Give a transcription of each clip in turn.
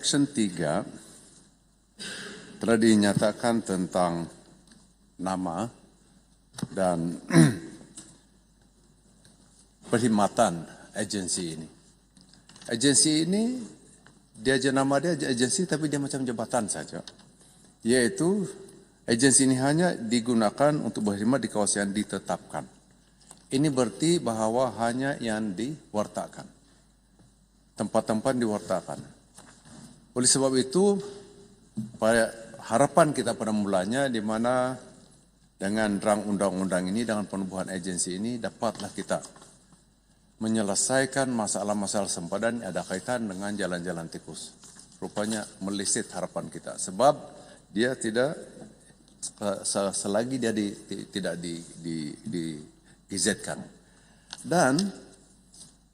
Section 3 telah dinyatakan tentang nama dan perkhidmatan agensi ini. Agensi ini, dia aja nama dia agensi tapi dia macam jabatan saja. Yaitu agensi ini hanya digunakan untuk berkhidmat di kawasan yang ditetapkan. Ini berarti bahawa hanya yang diwartakan. Tempat-tempat diwartakan. Oleh sebab itu, harapan kita pada mulanya di mana dengan rang undang-undang ini, dengan penubuhan agensi ini, dapatlah kita menyelesaikan masalah-masalah sempadan yang ada kaitan dengan jalan-jalan tikus. Rupanya melisit harapan kita. Sebab dia tidak, selagi dia tidak digizetkan. Dan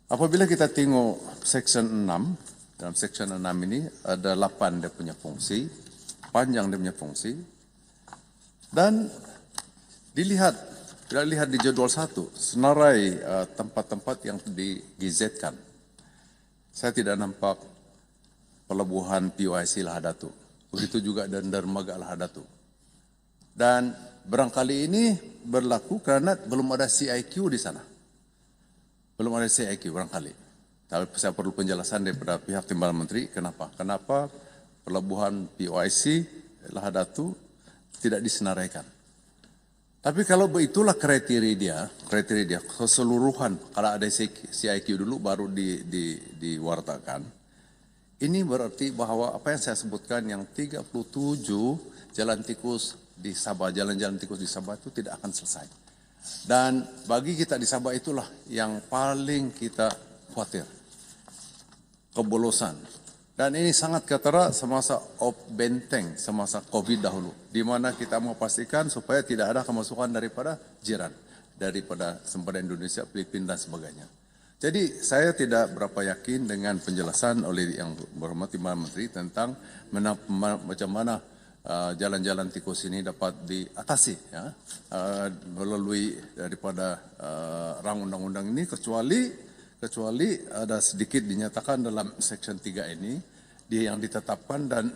apabila kita tengok Section 6, dalam Section 6 ini ada 8 dia punya fungsi, panjang dia punya fungsi. Dan kita lihat di jadwal 1, senarai tempat-tempat yang digizetkan. Saya tidak nampak pelabuhan PUIC Lahadatu. Begitu juga dan dermaga Lahadatu. Dan barangkali ini berlaku kerana belum ada CIQ di sana. Belum ada CIQ barangkali. Tapi saya perlu penjelasan daripada pihak Timbalan Menteri kenapa. Kenapa pelabuhan PUIC Lahadatu tidak disenaraikan. Tapi kalau itulah kriteria dia keseluruhan, kalau ada CIQ dulu baru diwartakan. Ini berarti bahawa apa yang saya sebutkan yang 37 jalan tikus di Sabah, jalan-jalan tikus di Sabah itu tidak akan selesai. Dan bagi kita di Sabah itulah yang paling kita khawatir. Kebolosan. Dan ini sangat ketara semasa benteng, semasa COVID dahulu. Di mana kita memastikan supaya tidak ada kemasukan daripada jiran. Daripada sempadan Indonesia, Filipina dan sebagainya. Jadi saya tidak berapa yakin dengan penjelasan oleh yang berhormat Timbalan Menteri tentang macam mana jalan-jalan tikus ini dapat diatasi ya, melalui daripada rang undang-undang ini kecuali ada sedikit dinyatakan dalam Section 3 ini dia yang ditetapkan dan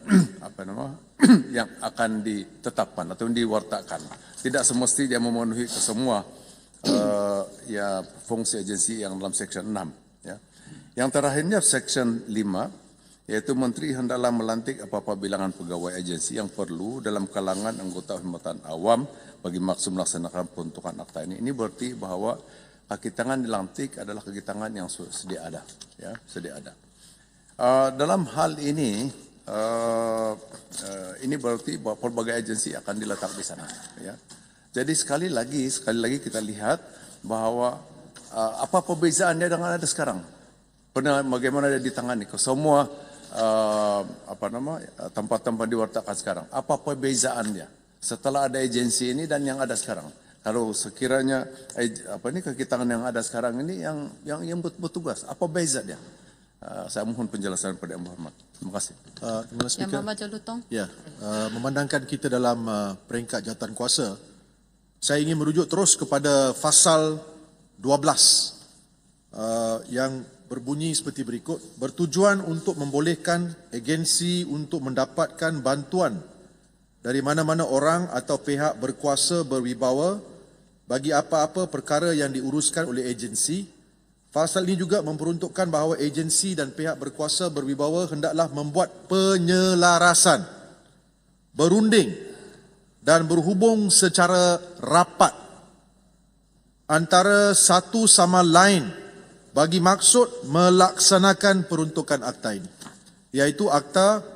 yang akan ditetapkan atau diwartakan. Tidak semesti dia memenuhi ke semua ya fungsi agensi yang dalam Section 6 ya. Yang terakhirnya Section 5 yaitu menteri hendaklah melantik apa-apa bilangan pegawai agensi yang perlu dalam kalangan anggota khidmatan awam bagi maksud melaksanakan peruntukan akta ini. Ini berarti bahawa kaki tangan dilantik adalah kaki tangan yang sedia ada, ya, sedia ada. Dalam hal ini, ini berarti bahwa pelbagai agensi akan diletak di sana, ya. Jadi sekali lagi kita lihat bahawa apa perbezaannya dengan ada sekarang, bagaimana dia ditangani ke semua tempat-tempat diwartakan sekarang. Apa perbezaannya setelah ada agensi ini dan yang ada sekarang? Kalau sekiranya kaki tangan yang ada sekarang ini yang bertugas, apa beza dia? Saya mohon penjelasan pada Yang Berhormat. Terima kasih. Yang Berhormat Jalutong. Ya, memandangkan kita dalam peringkat jawatan kuasa, saya ingin merujuk terus kepada pasal 12 yang berbunyi seperti berikut: bertujuan untuk membolehkan agensi untuk mendapatkan bantuan dari mana-mana orang atau pihak berkuasa berwibawa bagi apa-apa perkara yang diuruskan oleh agensi. Pasal ini juga memperuntukkan bahawa agensi dan pihak berkuasa berwibawa hendaklah membuat penyelarasan, berunding dan berhubung secara rapat antara satu sama lain bagi maksud melaksanakan peruntukan akta ini, iaitu Akta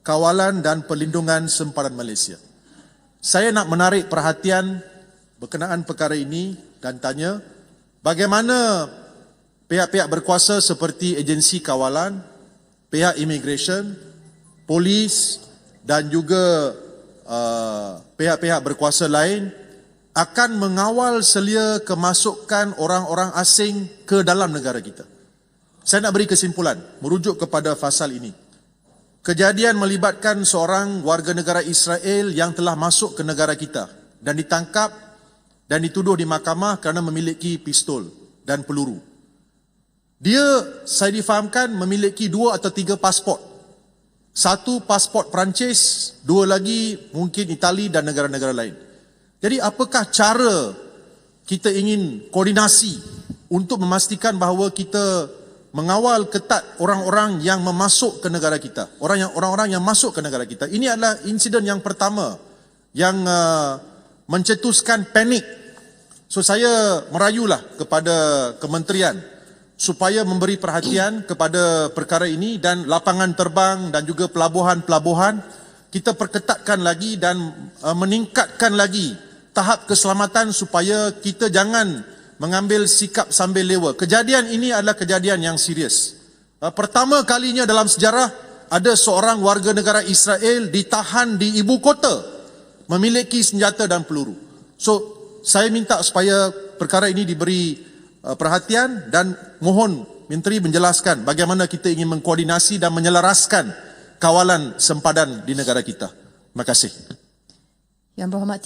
Kawalan dan Perlindungan Sempadan Malaysia. Saya nak menarik perhatian berkenaan perkara ini dan tanya bagaimana pihak-pihak berkuasa seperti agensi kawalan, pihak imigresen, polis dan juga pihak-pihak berkuasa lain akan mengawal selia kemasukan orang-orang asing ke dalam negara kita. Saya nak beri kesimpulan merujuk kepada pasal ini. Kejadian melibatkan seorang warga negara Israel yang telah masuk ke negara kita dan ditangkap dan dituduh di mahkamah kerana memiliki pistol dan peluru. Dia, saya difahamkan, memiliki 2 atau 3 pasport. Satu pasport Perancis, dua lagi mungkin Itali dan negara-negara lain. Jadi apakah cara kita ingin koordinasi untuk memastikan bahawa kita mengawal ketat orang-orang yang memasuk ke negara kita, orang-orang yang masuk ke negara kita. Ini adalah insiden yang pertama yang mencetuskan panik. So saya merayulah kepada kementerian supaya memberi perhatian kepada perkara ini, dan lapangan terbang dan juga pelabuhan-pelabuhan kita perketatkan lagi dan meningkatkan lagi tahap keselamatan supaya kita jangan mengambil sikap sambil lewa. Kejadian ini adalah kejadian yang serius. Pertama kalinya dalam sejarah ada seorang warga negara Israel ditahan di ibu kota memiliki senjata dan peluru. So saya minta supaya perkara ini diberi perhatian dan mohon Menteri menjelaskan bagaimana kita ingin mengkoordinasi dan menyelaraskan kawalan sempadan di negara kita. Terima kasih. Yang berhormat